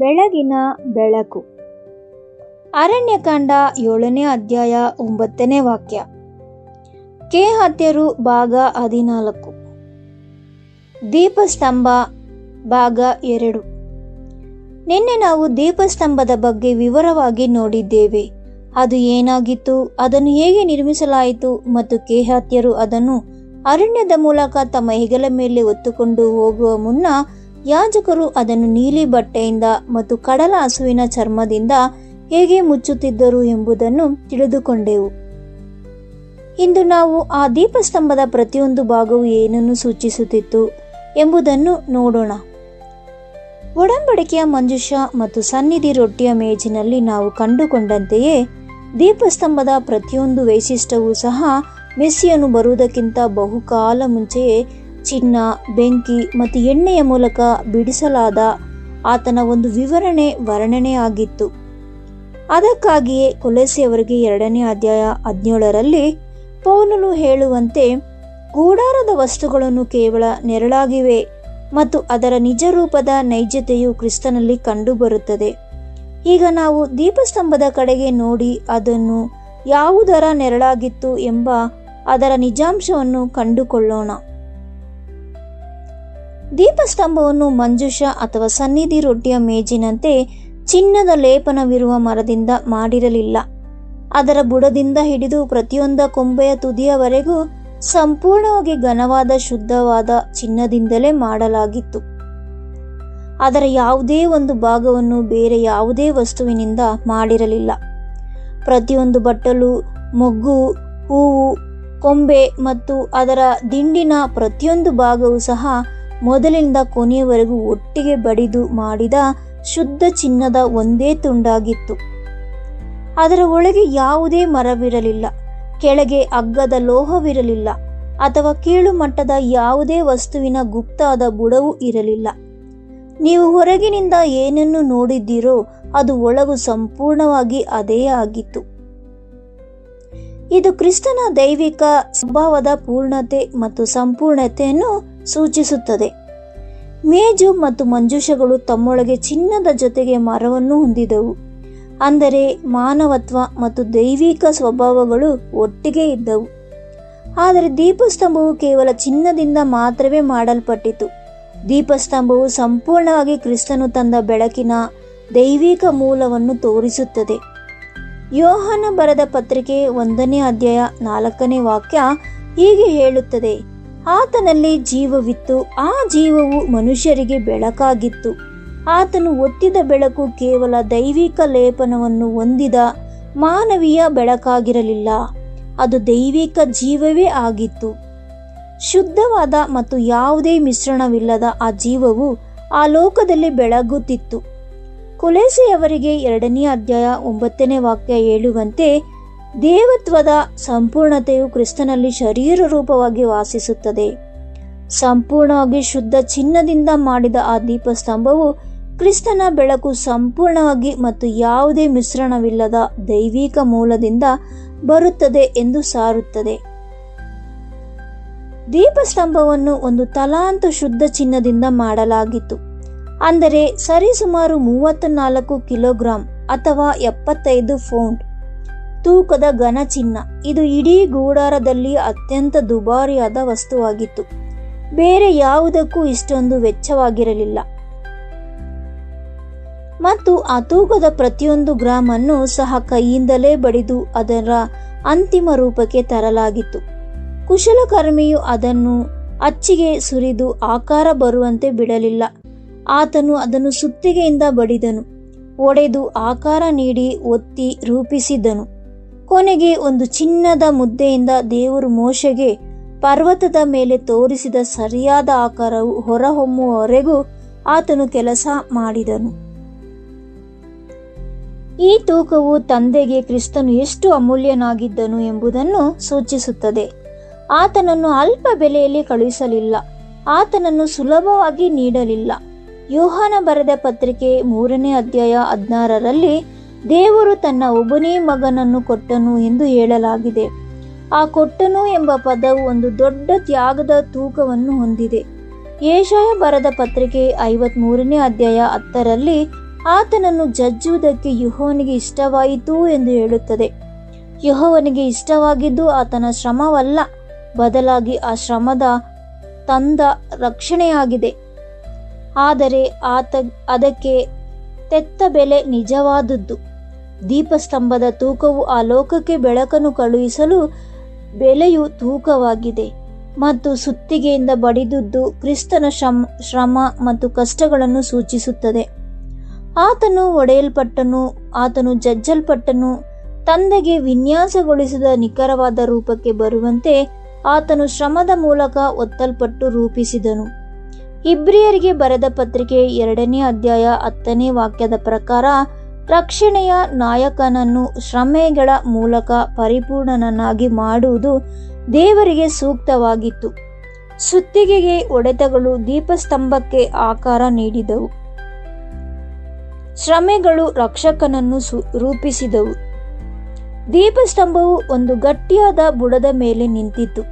ಬೆಳಗಿನ ಬೆಳಕು. ಅರಣ್ಯಕಾಂಡ 7ನೇ ಅಧ್ಯಾಯ 9ನೇ ವಾಕ್ಯ. ಕೇಹಾತ್ಯರು ಭಾಗ 14. ದೀಪಸ್ತಂಭ ಭಾಗ 2. ನಿನ್ನೆ ನಾವು ದೀಪಸ್ತಂಭದ ಬಗ್ಗೆ ವಿವರವಾಗಿ ನೋಡಿದ್ದೇವೆ. ಅದು ಏನಾಗಿತ್ತು, ಅದನ್ನು ಹೇಗೆ ನಿರ್ಮಿಸಲಾಯಿತು ಮತ್ತು ಕೇಹಾತ್ಯರು ಅದನ್ನು ಅರಣ್ಯದ ಮೂಲಕ ತಮ್ಮ ಹೆಗಲ ಮೇಲೆ ಹೊತ್ತುಕೊಂಡು ಹೋಗುವ ಮುನ್ನ ಯಾಜಕರು ಅದನ್ನು ನೀಲಿ ಬಟ್ಟೆಯಿಂದ ಮತ್ತು ಕಡಲ ಹಸುವಿನ ಚರ್ಮದಿಂದ ಹೇಗೆ ಮುಚ್ಚುತ್ತಿದ್ದರು ಎಂಬುದನ್ನು ತಿಳಿದುಕೊಂಡೆವು. ಇಂದು ನಾವು ಆ ದೀಪಸ್ತಂಭದ ಪ್ರತಿಯೊಂದು ಭಾಗವು ಏನನ್ನು ಸೂಚಿಸುತ್ತಿತ್ತು ಎಂಬುದನ್ನು ನೋಡೋಣ. ಒಡಂಬಡಿಕೆಯ ಮಂಜೂಷ ಮತ್ತು ಸನ್ನಿಧಿ ರೊಟ್ಟಿಯ ಮೇಜಿನಲ್ಲಿ ನಾವು ಕಂಡುಕೊಂಡಂತೆಯೇ ದೀಪಸ್ತಂಭದ ಪ್ರತಿಯೊಂದು ವೈಶಿಷ್ಟ್ಯವೂ ಸಹ ಮೆಸ್ಸಿಯನು ಬರುವುದಕ್ಕಿಂತ ಬಹುಕಾಲ ಮುಂಚೆಯೇ ಚಿನ್ನ, ಬೆಂಕಿ ಮತ್ತು ಎಣ್ಣೆಯ ಮೂಲಕ ಬಿಡಿಸಲಾದ ಆತನ ಒಂದು ವರ್ಣನೆ ಆಗಿತ್ತು. ಅದಕ್ಕಾಗಿಯೇ ಕೊಲೊಸ್ಸೆಯವರಿಗೆ 2ನೇ ಅಧ್ಯಾಯ 17ರಲ್ಲಿ ಪೌಲನು ಹೇಳುವಂತೆ, ಗೂಢಾರದ ವಸ್ತುಗಳನ್ನು ಕೇವಲ ನೆರಳಾಗಿವೆ ಮತ್ತು ಅದರ ನಿಜ ರೂಪದ ನೈಜತೆಯು ಕ್ರಿಸ್ತನಲ್ಲಿ ಕಂಡುಬರುತ್ತದೆ. ಈಗ ನಾವು ದೀಪಸ್ತಂಭದ ಕಡೆಗೆ ನೋಡಿ ಅದನ್ನು ಯಾವುದರ ನೆರಳಾಗಿತ್ತು ಎಂಬ ಅದರ ನಿಜಾಂಶವನ್ನು ಕಂಡುಕೊಳ್ಳೋಣ. ದೀಪಸ್ತಂಭವನ್ನು ಮಂಜೂಷ ಅಥವಾ ಸನ್ನಿಧಿ ರೊಟ್ಟಿಯ ಮೇಜಿನಂತೆ ಚಿನ್ನದ ಲೇಪನವಿರುವ ಮರದಿಂದ ಮಾಡಿರಲಿಲ್ಲ. ಅದರ ಬುಡದಿಂದ ಹಿಡಿದು ಪ್ರತಿಯೊಂದ ಕೊಂಬೆಯ ತುದಿಯವರೆಗೂ ಸಂಪೂರ್ಣವಾಗಿ ಘನವಾದ ಶುದ್ಧವಾದ ಚಿನ್ನದಿಂದಲೇ ಮಾಡಲಾಗಿತ್ತು. ಅದರ ಯಾವುದೇ ಒಂದು ಭಾಗವನ್ನು ಬೇರೆ ಯಾವುದೇ ವಸ್ತುವಿನಿಂದ ಮಾಡಿರಲಿಲ್ಲ. ಪ್ರತಿಯೊಂದು ಬಟ್ಟಲು, ಮೊಗ್ಗು, ಹೂವು, ಕೊಂಬೆ ಮತ್ತು ಅದರ ದಿಂಡಿನ ಪ್ರತಿಯೊಂದು ಭಾಗವೂ ಸಹ ಮೊದಲಿನಿಂದ ಕೊನೆಯವರೆಗೂ ಒಟ್ಟಿಗೆ ಬಡಿದು ಮಾಡಿದ ಶುದ್ಧ ಚಿನ್ನದ ಒಂದೇ ತುಂಡಾಗಿತ್ತು. ಅದರ ಒಳಗೆ ಯಾವುದೇ ಮರವಿರಲಿಲ್ಲ, ಕೆಳಗೆ ಅಗ್ಗದ ಲೋಹವಿರಲಿಲ್ಲ ಅಥವಾ ಕೀಳು ಮಟ್ಟದ ಯಾವುದೇ ವಸ್ತುವಿನ ಗುಪ್ತಾದ ಬುಡವೂ ಇರಲಿಲ್ಲ. ನೀವು ಹೊರಗಿನಿಂದ ಏನನ್ನು ನೋಡಿದ್ದೀರೋ ಅದು ಒಳಗು ಸಂಪೂರ್ಣವಾಗಿ ಅದೇ ಆಗಿತ್ತು. ಇದು ಕ್ರಿಸ್ತನ ದೈವಿಕ ಸ್ವಭಾವದ ಪೂರ್ಣತೆ ಮತ್ತು ಸಂಪೂರ್ಣತೆಯನ್ನು ಸೂಚಿಸುತ್ತದೆ. ಮೇಜು ಮತ್ತು ಮಂಜೂಷಗಳು ತಮ್ಮೊಳಗೆ ಚಿನ್ನದ ಜೊತೆಗೆ ಮರವನ್ನು ಹೊಂದಿದವು, ಅಂದರೆ ಮಾನವತ್ವ ಮತ್ತು ದೈವಿಕ ಸ್ವಭಾವಗಳು ಒಟ್ಟಿಗೆ ಇದ್ದವು. ಆದರೆ ದೀಪಸ್ತಂಭವು ಕೇವಲ ಚಿನ್ನದಿಂದ ಮಾತ್ರವೇ ಮಾಡಲ್ಪಟ್ಟಿತು. ದೀಪಸ್ತಂಭವು ಸಂಪೂರ್ಣವಾಗಿ ಕ್ರಿಸ್ತನು ತಂದ ಬೆಳಕಿನ ದೈವಿಕ ಮೂಲವನ್ನು ತೋರಿಸುತ್ತದೆ. ಯೋಹಾನ ಬರೆದ ಪತ್ರಿಕೆ 1ನೇ ಅಧ್ಯಾಯ 4ನೇ ವಾಕ್ಯ ಹೀಗೆ ಹೇಳುತ್ತದೆ, ಆತನಲ್ಲಿ ಜೀವವಿತ್ತು, ಆ ಜೀವವು ಮನುಷ್ಯರಿಗೆ ಬೆಳಕಾಗಿತ್ತು. ಆತನು ಒತ್ತಿದ ಬೆಳಕು ಕೇವಲ ದೈವಿಕ ಲೇಪನವನ್ನು ಹೊಂದಿದ ಮಾನವೀಯ ಬೆಳಕಾಗಿರಲಿಲ್ಲ, ಅದು ದೈವಿಕ ಜೀವವೇ ಆಗಿತ್ತು. ಶುದ್ಧವಾದ ಮತ್ತು ಯಾವುದೇ ಮಿಶ್ರಣವಿಲ್ಲದ ಆ ಜೀವವು ಆ ಲೋಕದಲ್ಲಿ ಬೆಳಗುತ್ತಿತ್ತು. ಕೊಲೊಸ್ಸೆಯವರಿಗೆ 2ನೇ ಅಧ್ಯಾಯ 9ನೇ ವಾಕ್ಯ ಹೇಳುವಂತೆ, ದೇವತ್ವದ ಸಂಪೂರ್ಣತೆಯು ಕ್ರಿಸ್ತನಲ್ಲಿ ಶರೀರ ರೂಪವಾಗಿ ವಾಸಿಸುತ್ತದೆ. ಸಂಪೂರ್ಣವಾಗಿ ಶುದ್ಧ ಚಿನ್ನದಿಂದ ಮಾಡಿದ ಆ ದೀಪಸ್ತಂಭವು ಕ್ರಿಸ್ತನ ಬೆಳಕು ಸಂಪೂರ್ಣವಾಗಿ ಮತ್ತು ಯಾವುದೇ ಮಿಶ್ರಣವಿಲ್ಲದ ದೈವಿಕ ಮೂಲದಿಂದ ಬರುತ್ತದೆ ಎಂದು ಸಾರುತ್ತದೆ. ದೀಪಸ್ತಂಭವನ್ನು 1 ತಲಾಂತು ಶುದ್ಧ ಚಿನ್ನದಿಂದ ಮಾಡಲಾಗಿತ್ತು, ಅಂದರೆ ಸರಿಸುಮಾರು 34 ಕಿಲೋಗ್ರಾಂ ಅಥವಾ 75 ಪೌಂಡ್ ತೂಕದ ಘನ ಚಿನ್ನ. ಇದು ಇಡೀ ಗೂಡಾರದಲ್ಲಿ ಅತ್ಯಂತ ದುಬಾರಿಯಾದ ವಸ್ತುವಾಗಿತ್ತು. ಬೇರೆ ಯಾವುದಕ್ಕೂ ಇಷ್ಟೊಂದು ವೆಚ್ಚವಾಗಿರಲಿಲ್ಲ. ಮತ್ತು ಆ ತೂಕದ ಪ್ರತಿಯೊಂದು ಗ್ರಾಮ್ ಅನ್ನು ಸಹ ಕೈಯಿಂದಲೇ ಬಡಿದು ಅದರ ಅಂತಿಮ ರೂಪಕ್ಕೆ ತರಲಾಗಿತ್ತು. ಕುಶಲಕರ್ಮಿಯು ಅದನ್ನು ಅಚ್ಚಿಗೆ ಸುರಿದು ಆಕಾರ ಬರುವಂತೆ ಬಿಡಲಿಲ್ಲ. ಆತನು ಅದನ್ನು ಸುತ್ತಿಗೆಯಿಂದ ಬಡಿದನು, ಒಡೆದು ಆಕಾರ ನೀಡಿ ಒತ್ತಿ ರೂಪಿಸಿದನು. ಕೊನೆಗೆ ಒಂದು ಚಿನ್ನದ ಮುದ್ದೆಯಿಂದ ದೇವರು ಮೋಶೆಗೆ ಪರ್ವತದ ಮೇಲೆ ತೋರಿಸಿದ ಸರಿಯಾದ ಆಕಾರವು ಹೊರಹೊಮ್ಮುವವರೆಗೂ ಆತನು ಕೆಲಸ ಮಾಡಿದನು. ಈ ತೂಕವು ತಂದೆಗೆ ಕ್ರಿಸ್ತನು ಎಷ್ಟು ಅಮೂಲ್ಯನಾಗಿದ್ದನು ಎಂಬುದನ್ನು ಸೂಚಿಸುತ್ತದೆ. ಆತನನ್ನು ಅಲ್ಪ ಬೆಲೆಯಲ್ಲಿ ಕಳುಹಿಸಲಿಲ್ಲ, ಆತನನ್ನು ಸುಲಭವಾಗಿ ನೀಡಲಿಲ್ಲ. ಯೋಹಾನ ಬರೆದ ಪತ್ರಿಕೆ 3ನೇ ಅಧ್ಯಾಯ 16ರಲ್ಲಿ ದೇವರು ತನ್ನ ಒಬ್ಬನೇ ಮಗನನ್ನು ಕೊಟ್ಟನು ಎಂದು ಹೇಳಲಾಗಿದೆ. ಆ ಕೊಟ್ಟನು ಎಂಬ ಪದವು ಒಂದು ದೊಡ್ಡ ತ್ಯಾಗದ ತೂಕವನ್ನು ಹೊಂದಿದೆ. ಯೆಶಾಯ ಬರೆದ ಪತ್ರಿಕೆ 53ನೇ ಅಧ್ಯಾಯ 10ರಲ್ಲಿ ಆತನನ್ನು ಜಜ್ಜುವುದಕ್ಕೆ ಯೆಹೋವನಿಗೆ ಇಷ್ಟವಾಯಿತು ಎಂದು ಹೇಳುತ್ತದೆ. ಯೆಹೋವನಿಗೆ ಇಷ್ಟವಾಗಿದ್ದು ಆತನ ಶ್ರಮವಲ್ಲ, ಬದಲಾಗಿ ಆ ಶ್ರಮದ ತಂದ ರಕ್ಷಣೆಯಾಗಿದೆ. ಆದರೆ ಅದಕ್ಕೆ ತೆತ್ತ ಬೆಲೆ ನಿಜವಾದದ್ದು. ದೀಪಸ್ತಂಭದ ತೂಕವು ಆ ಲೋಕಕ್ಕೆ ಬೆಳಕನ್ನು ಕಳುಹಿಸಲು ಬೆಲೆಯು ತೂಕವಾಗಿದೆ ಮತ್ತು ಸುತ್ತಿಗೆಯಿಂದ ಬಡಿದುದು ಕ್ರಿಸ್ತನ ಶ್ರಮ ಮತ್ತು ಕಷ್ಟಗಳನ್ನು ಸೂಚಿಸುತ್ತದೆ. ಆತನು ಒಡೆಯಲ್ಪಟ್ಟನು, ಆತನು ಜಜ್ಜಲ್ಪಟ್ಟನು, ತಂದೆಗೆ ವಿನ್ಯಾಸಗೊಳಿಸಿದ ನಿಖರವಾದ ರೂಪಕ್ಕೆ ಬರುವಂತೆ ಆತನು ಶ್ರಮದ ಮೂಲಕ ಒತ್ತಲ್ಪಟ್ಟು ರೂಪಿಸಿದನು. ಇಬ್ರಿಯರಿಗೆ ಬರೆದ ಪತ್ರಿಕೆ 2ನೇ ಅಧ್ಯಾಯ 10ನೇ ವಾಕ್ಯದ ಪ್ರಕಾರ ರಕ್ಷಣೆಯ ನಾಯಕನನ್ನು ಶ್ರಮೆಗಳ ಮೂಲಕ ಪರಿಪೂರ್ಣನನ್ನಾಗಿ ಮಾಡುವುದು ದೇವರಿಗೆ ಸೂಕ್ತವಾಗಿತ್ತು. ಸುತ್ತಿಗೆಗೆ ಹೊಡೆತಗಳು ದೀಪಸ್ತಂಭಕ್ಕೆ ಆಕಾರ ನೀಡಿದವು. ಶ್ರಮೆಗಳು ರಕ್ಷಕನನ್ನು ರೂಪಿಸಿದವು. ದೀಪಸ್ತಂಭವು ಒಂದು ಗಟ್ಟಿಯಾದ ಬುಡದ ಮೇಲೆ ನಿಂತಿತ್ತು.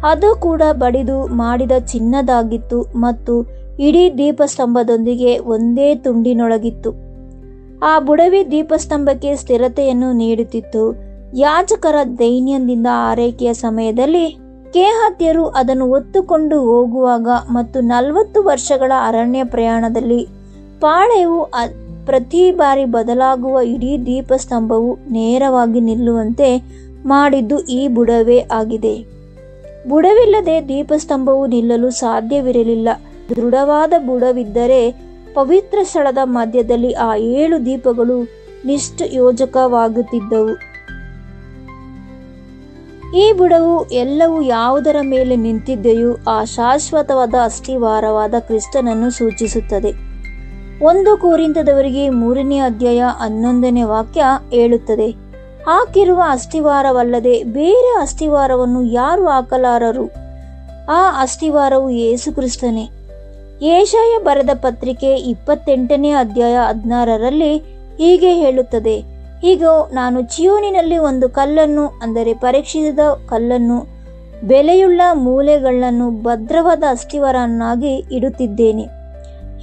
ಅದು ಕೂಡ ಬಡಿದು ಮಾಡಿದ ಚಿನ್ನದಾಗಿತ್ತು ಮತ್ತು ಇಡೀ ದೀಪಸ್ತಂಭದೊಂದಿಗೆ ಒಂದೇ ತುಂಡಿನೊಳಗಿತ್ತು. ಆ ಬುಡವೇ ದೀಪಸ್ತಂಭಕ್ಕೆ ಸ್ಥಿರತೆಯನ್ನು ನೀಡುತ್ತಿತ್ತು. ಯಾಜಕರ ದೈನ್ಯದಿಂದ ಆರೈಕೆಯ ಸಮಯದಲ್ಲಿ ಕೇಹಾತ್ಯರು ಅದನ್ನು ಹೊತ್ತುಕೊಂಡು ಹೋಗುವಾಗ ಮತ್ತು 40 ವರ್ಷಗಳ ಅರಣ್ಯ ಪ್ರಯಾಣದಲ್ಲಿ ಪಾಳೆಯವು ಪ್ರತಿ ಬಾರಿ ಬದಲಾಗುವ ಇಡೀ ದೀಪಸ್ತಂಭವು ನೇರವಾಗಿ ನಿಲ್ಲುವಂತೆ ಮಾಡಿದ್ದು ಈ ಬುಡವೇ ಆಗಿದೆ. ಬುಡವಿಲ್ಲದೆ ದೀಪಸ್ತಂಭವು ನಿಲ್ಲಲು ಸಾಧ್ಯವಿರಲಿಲ್ಲ. ದೃಢವಾದ ಬುಡವಿದ್ದರೆ ಪವಿತ್ರ ಸ್ಥಳದ ಮಧ್ಯದಲ್ಲಿ ಆ 7 ದೀಪಗಳು ನಿಷ್ಪ್ರಯೋಜಕವಾಗುತ್ತಿದ್ದವು. ಈ ಬುಡವು ಎಲ್ಲವೂ ಯಾವುದರ ಮೇಲೆ ನಿಂತಿದೆಯೋ ಆ ಶಾಶ್ವತವಾದ ಅಸ್ಥಿವಾರವಾದ ಕ್ರಿಸ್ತನನ್ನು ಸೂಚಿಸುತ್ತದೆ. 1 ಕೊರಿಂಥದವರಿಗೆ 3ನೇ ಅಧ್ಯಾಯ 11ನೇ ವಾಕ್ಯ ಹೇಳುತ್ತದೆ, ಹಾಕಿರುವ ಅಸ್ಥಿವಾರವಲ್ಲದೆ ಬೇರೆ ಅಸ್ಥಿವಾರವನ್ನು ಯಾರು ಹಾಕಲಾರರು? ಆ ಅಸ್ಥಿವಾರವು ಯೇಸು ಕ್ರಿಸ್ತನೇ. ಯೆಶಾಯ ಬರೆದ ಪತ್ರಿಕೆ 28ನೇ ಅಧ್ಯಾಯ 16ರಲ್ಲಿ ಹೀಗೆ ಹೇಳುತ್ತದೆ, ಹೀಗೋ ನಾನು ಚೀಯೋನಿನಲ್ಲಿ ಒಂದು ಕಲ್ಲನ್ನು, ಅಂದರೆ ಪರೀಕ್ಷಿಸಿದ ಕಲ್ಲನ್ನು, ಬೆಲೆಯುಳ್ಳ ಮೂಲೆಗಳನ್ನು ಭದ್ರವಾದ ಅಸ್ಥಿವಾರವನ್ನಾಗಿ ಇಡುತ್ತಿದ್ದೇನೆ.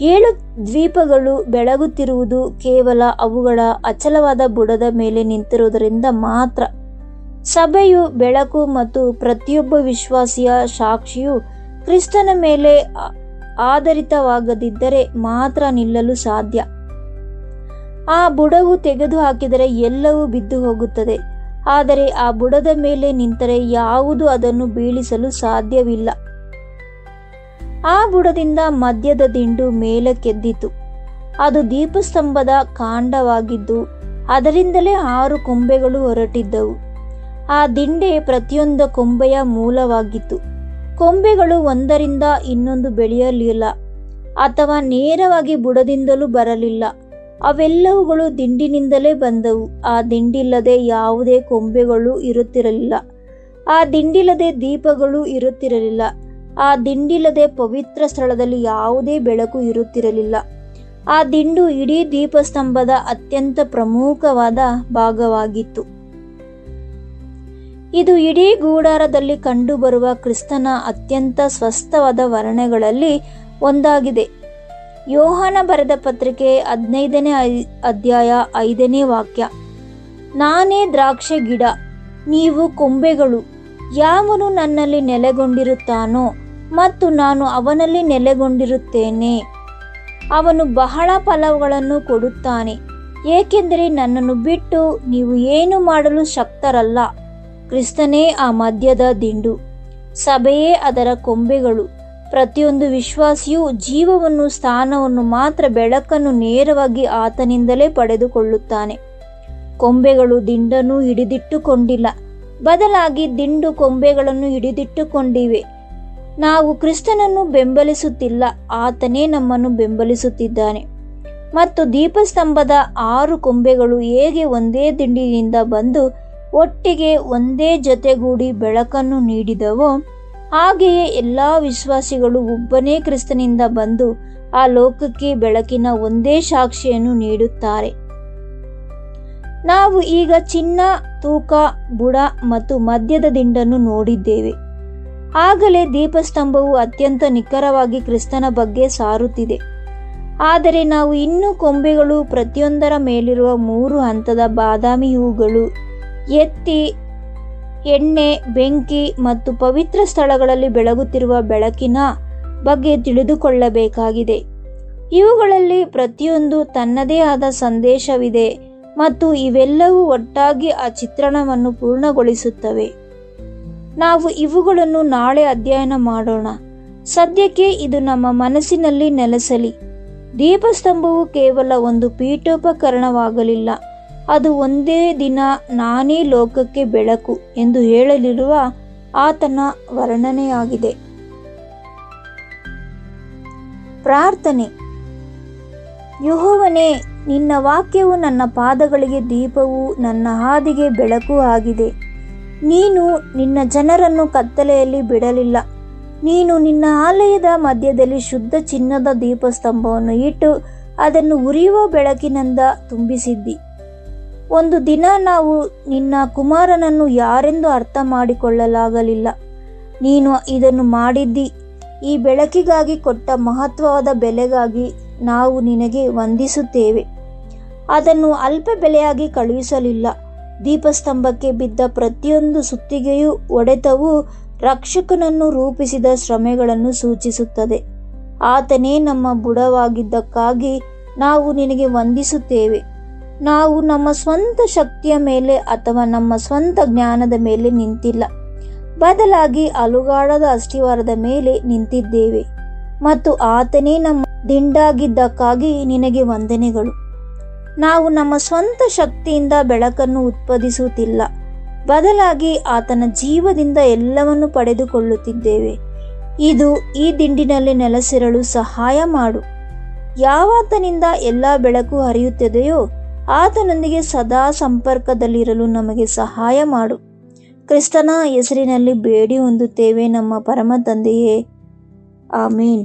7 ದ್ವೀಪಗಳು ಬೆಳಗುತ್ತಿರುವುದು ಕೇವಲ ಅವುಗಳ ಅಚಲವಾದ ಬುಡದ ಮೇಲೆ ನಿಂತಿರುವುದರಿಂದ ಮಾತ್ರ. ಸಭೆಯು ಬೆಳಕು ಮತ್ತು ಪ್ರತಿಯೊಬ್ಬ ವಿಶ್ವಾಸಿಯ ಸಾಕ್ಷಿಯು ಕ್ರಿಸ್ತನ ಮೇಲೆ ಆಧಾರಿತವಾಗದಿದ್ದರೆ ಮಾತ್ರ ನಿಲ್ಲಲು ಸಾಧ್ಯ. ಆ ಬುಡವು ತೆಗೆದು ಹಾಕಿದರೆ ಎಲ್ಲವೂ ಬಿದ್ದು ಹೋಗುತ್ತದೆ. ಆದರೆ ಆ ಬುಡದ ಮೇಲೆ ನಿಂತರೆ ಯಾವುದು ಅದನ್ನು ಬೀಳಿಸಲು ಸಾಧ್ಯವಿಲ್ಲ. ಆ ಬುಡದಿಂದ ಮಧ್ಯದ ದಿಂಡು ಮೇಲಕ್ಕೆದ್ದಿತು. ಅದು ದೀಪಸ್ತಂಭದ ಕಾಂಡವಾಗಿದ್ದು ಅದರಿಂದಲೇ 6 ಕೊಂಬೆಗಳು ಹೊರಟಿದ್ದವು. ಆ ದಿಂಡೆ ಪ್ರತಿಯೊಂದು ಕೊಂಬೆಯ ಮೂಲವಾಗಿತ್ತು. ಕೊಂಬೆಗಳು ಒಂದರಿಂದ ಇನ್ನೊಂದು ಬೆಳೆಯಲಿಲ್ಲ ಅಥವಾ ನೇರವಾಗಿ ಬುಡದಿಂದಲೂ ಬರಲಿಲ್ಲ. ಅವೆಲ್ಲವುಗಳು ದಿಂಡಿನಿಂದಲೇ ಬಂದವು. ಆ ದಿಂಡಿಲ್ಲದೆ ಯಾವುದೇ ಕೊಂಬೆಗಳು ಇರುತ್ತಿರಲಿಲ್ಲ. ಆ ದಿಂಡಿಲ್ಲದೆ ದೀಪಗಳು ಇರುತ್ತಿರಲಿಲ್ಲ. ಆ ದಿಂಡಿಲ್ಲದೆ ಪವಿತ್ರ ಸ್ಥಳದಲ್ಲಿ ಯಾವುದೇ ಬೆಳಕು ಇರುತ್ತಿರಲಿಲ್ಲ. ಆ ದಿಂಡು ಇಡೀ ದೀಪಸ್ತಂಭದ ಅತ್ಯಂತ ಪ್ರಮುಖವಾದ ಭಾಗವಾಗಿತ್ತು. ಇದು ಇಡೀ ಗುಡಾರದಲ್ಲಿ ಕಂಡುಬರುವ ಕ್ರಿಸ್ತನ ಅತ್ಯಂತ ಸ್ಪಷ್ಟವಾದ ವರ್ಣನೆಗಳಲ್ಲಿ ಒಂದಾಗಿದೆ. ಯೋಹಾನ ಬರೆದ ಪತ್ರಿಕೆ 15ನೇ ಅಧ್ಯಾಯ 5ನೇ ವಾಕ್ಯ, ನಾನೇ ದ್ರಾಕ್ಷೆ ಗಿಡ, ನೀವು ಕೊಂಬೆಗಳು. ಯಾವನು ನನ್ನಲ್ಲಿ ನೆಲೆಗೊಂಡಿರುತ್ತಾನೋ ಮತ್ತು ನಾನು ಅವನಲ್ಲಿ ನೆಲೆಗೊಂಡಿರುತ್ತೇನೆ, ಅವನು ಬಹಳ ಫಲಗಳನ್ನು ಕೊಡುತ್ತಾನೆ. ಏಕೆಂದರೆ ನನ್ನನ್ನು ಬಿಟ್ಟು ನೀವು ಏನು ಮಾಡಲು ಶಕ್ತರಲ್ಲ. ಕ್ರಿಸ್ತನೇ ಆ ಮಧ್ಯದ ದಿಂಡು, ಸಭೆಯೇ ಅದರ ಕೊಂಬೆಗಳು. ಪ್ರತಿಯೊಂದು ವಿಶ್ವಾಸಿಯು ಜೀವವನ್ನು, ಸ್ಥಾನವನ್ನು ಮಾತ್ರ ಬೆಳಕನ್ನು ನೇರವಾಗಿ ಆತನಿಂದಲೇ ಪಡೆದುಕೊಳ್ಳುತ್ತಾನೆ. ಕೊಂಬೆಗಳು ದಿಂಡನ್ನು ಹಿಡಿದಿಟ್ಟುಕೊಂಡಿಲ್ಲ, ಬದಲಾಗಿ ದಿಂಡು ಕೊಂಬೆಗಳನ್ನು ಹಿಡಿದಿಟ್ಟುಕೊಂಡಿವೆ. ನಾವು ಕ್ರಿಸ್ತನನ್ನು ಬೆಂಬಲಿಸುತ್ತಿಲ್ಲ, ಆತನೇ ನಮ್ಮನ್ನು ಬೆಂಬಲಿಸುತ್ತಿದ್ದಾನೆ. ಮತ್ತು ದೀಪಸ್ತಂಭದ 6 ಕೊಂಬೆಗಳು ಹೇಗೆ ಒಂದೇ ದಿಂಡಿನಿಂದ ಬಂದು ಒಟ್ಟಿಗೆ ಒಂದೇ ಜೊತೆಗೂಡಿ ಬೆಳಕನ್ನು ನೀಡಿದವೋ, ಹಾಗೆಯೇ ಎಲ್ಲ ವಿಶ್ವಾಸಿಗಳು ಒಬ್ಬನೇ ಕ್ರಿಸ್ತನಿಂದ ಬಂದು ಆ ಲೋಕಕ್ಕೆ ಬೆಳಕಿನ ಒಂದೇ ಸಾಕ್ಷಿಯನ್ನು ನೀಡುತ್ತಾರೆ. ನಾವು ಈಗ ಚಿನ್ನ, ತೂಕ, ಬುಡ ಮತ್ತು ಮಧ್ಯದ ದಿಂಡನ್ನು ನೋಡಿದ್ದೇವೆ. ಆಗಲೇ ದೀಪಸ್ತಂಭವು ಅತ್ಯಂತ ನಿಖರವಾಗಿ ಕ್ರಿಸ್ತನ ಬಗ್ಗೆ ಸಾರುತ್ತಿದೆ. ಆದರೆ ನಾವು ಇನ್ನೂ ಕೊಂಬೆಗಳು, ಪ್ರತಿಯೊಂದರ ಮೇಲಿರುವ 3 ಹಂತದ ಬಾದಾಮಿ ಹೂಗಳು, ಎತ್ತಿ, ಎಣ್ಣೆ, ಬೆಂಕಿ ಮತ್ತು ಪವಿತ್ರ ಸ್ಥಳಗಳಲ್ಲಿ ಬೆಳಗುತ್ತಿರುವ ಬೆಳಕಿನ ಬಗ್ಗೆ ತಿಳಿದುಕೊಳ್ಳಬೇಕಾಗಿದೆ. ಇವುಗಳಲ್ಲಿ ಪ್ರತಿಯೊಂದು ತನ್ನದೇ ಆದ ಸಂದೇಶವಿದೆ ಮತ್ತು ಇವೆಲ್ಲವೂ ಒಟ್ಟಾಗಿ ಆ ಚಿತ್ರಣವನ್ನು ಪೂರ್ಣಗೊಳಿಸುತ್ತವೆ. ನಾವು ಇವುಗಳನ್ನು ನಾಳೆ ಅಧ್ಯಯನ ಮಾಡೋಣ. ಸದ್ಯಕ್ಕೆ ಇದು ನಮ್ಮ ಮನಸ್ಸಿನಲ್ಲಿ ನೆಲೆಸಲಿ. ದೀಪಸ್ತಂಭವು ಕೇವಲ ಒಂದು ಪೀಠೋಪಕರಣವಾಗಲಿಲ್ಲ, ಅದು ಒಂದೇ ದಿನ ನಾನೇ ಲೋಕಕ್ಕೆ ಬೆಳಕು ಎಂದು ಹೇಳಲಿರುವ ಆತನ ವರ್ಣನೆಯಾಗಿದೆ. ಪ್ರಾರ್ಥನೆ. ಯೆಹೋವನೇ, ನಿನ್ನ ವಾಕ್ಯವು ನನ್ನ ಪಾದಗಳಿಗೆ ದೀಪವೂ ನನ್ನ ಹಾದಿಗೆ ಬೆಳಕೂ ಆಗಿದೆ. ನೀನು ನಿನ್ನ ಜನರನ್ನು ಕತ್ತಲೆಯಲ್ಲಿ ಬಿಡಲಿಲ್ಲ. ನೀನು ನಿನ್ನ ಆಲಯದ ಮಧ್ಯದಲ್ಲಿ ಶುದ್ಧ ಚಿನ್ನದ ದೀಪಸ್ತಂಭವನ್ನು ಇಟ್ಟು ಅದನ್ನು ಉರಿಯುವ ಬೆಳಕಿನಿಂದ ತುಂಬಿಸಿದ್ದಿ. ಒಂದು ದಿನ ನಾವು ನಿನ್ನ ಕುಮಾರನನ್ನು ಯಾರೆಂದು ಅರ್ಥ ಮಾಡಿಕೊಳ್ಳಲಾಗಲಿಲ್ಲ. ನೀನು ಇದನ್ನು ಮಾಡಿದ್ದಿ. ಈ ಬೆಳಕಿಗಾಗಿ ಕೊಟ್ಟ ಮಹತ್ವವಾದ ಬೆಲೆಗಾಗಿ ನಾವು ನಿನಗೆ ವಂದಿಸುತ್ತೇವೆ. ಅದನ್ನು ಅಲ್ಪ ಬೆಲೆಯಾಗಿ ಕಳುಹಿಸಲಿಲ್ಲ. ದೀಪಸ್ತಂಭಕ್ಕೆ ಬಿದ್ದ ಪ್ರತಿಯೊಂದು ಸುತ್ತಿಗೆಯೂ ಹೊಡೆತವು ರಕ್ಷಕನನ್ನು ರೂಪಿಸಿದ ಶ್ರಮೆಗಳನ್ನು ಸೂಚಿಸುತ್ತದೆ. ಆತನೇ ನಮ್ಮ ಬುಡವಾಗಿದ್ದಕ್ಕಾಗಿ ನಾವು ನಿನಗೆ ವಂದಿಸುತ್ತೇವೆ. ನಾವು ನಮ್ಮ ಸ್ವಂತ ಶಕ್ತಿಯ ಮೇಲೆ ಅಥವಾ ನಮ್ಮ ಸ್ವಂತ ಜ್ಞಾನದ ಮೇಲೆ ನಿಂತಿಲ್ಲ, ಬದಲಾಗಿ ಅಲುಗಾಡದ ಅಸ್ತಿವಾರದ ಮೇಲೆ ನಿಂತಿದ್ದೇವೆ ಮತ್ತು ಆತನೇ ನಮ್ಮ ದಿಂಡಾಗಿದ್ದಕ್ಕಾಗಿ ನಿನಗೆ ವಂದನೆಗಳು. ನಾವು ನಮ್ಮ ಸ್ವಂತ ಶಕ್ತಿಯಿಂದ ಬೆಳಕನ್ನು ಉತ್ಪಾದಿಸುತ್ತಿಲ್ಲ, ಬದಲಾಗಿ ಆತನ ಜೀವದಿಂದ ಎಲ್ಲವನ್ನು ಪಡೆದುಕೊಳ್ಳುತ್ತಿದ್ದೇವೆ. ಇದು ಈ ದಿಂಡಿನಲ್ಲಿ ನೆಲೆಸಿರಲು ಸಹಾಯ ಮಾಡು. ಯಾವಾತನಿಂದ ಎಲ್ಲ ಬೆಳಕು ಹರಿಯುತ್ತದೆಯೋ ಆತನೊಂದಿಗೆ ಸದಾ ಸಂಪರ್ಕದಲ್ಲಿರಲು ನಮಗೆ ಸಹಾಯ ಮಾಡು. ಕ್ರಿಸ್ತನ ಹೆಸರಿನಲ್ಲಿ ಬೇಡಿ ಹೊಂದುತ್ತೇವೆ ನಮ್ಮ ಪರಮ ತಂದೆಯೇ, ಆಮೇನ್.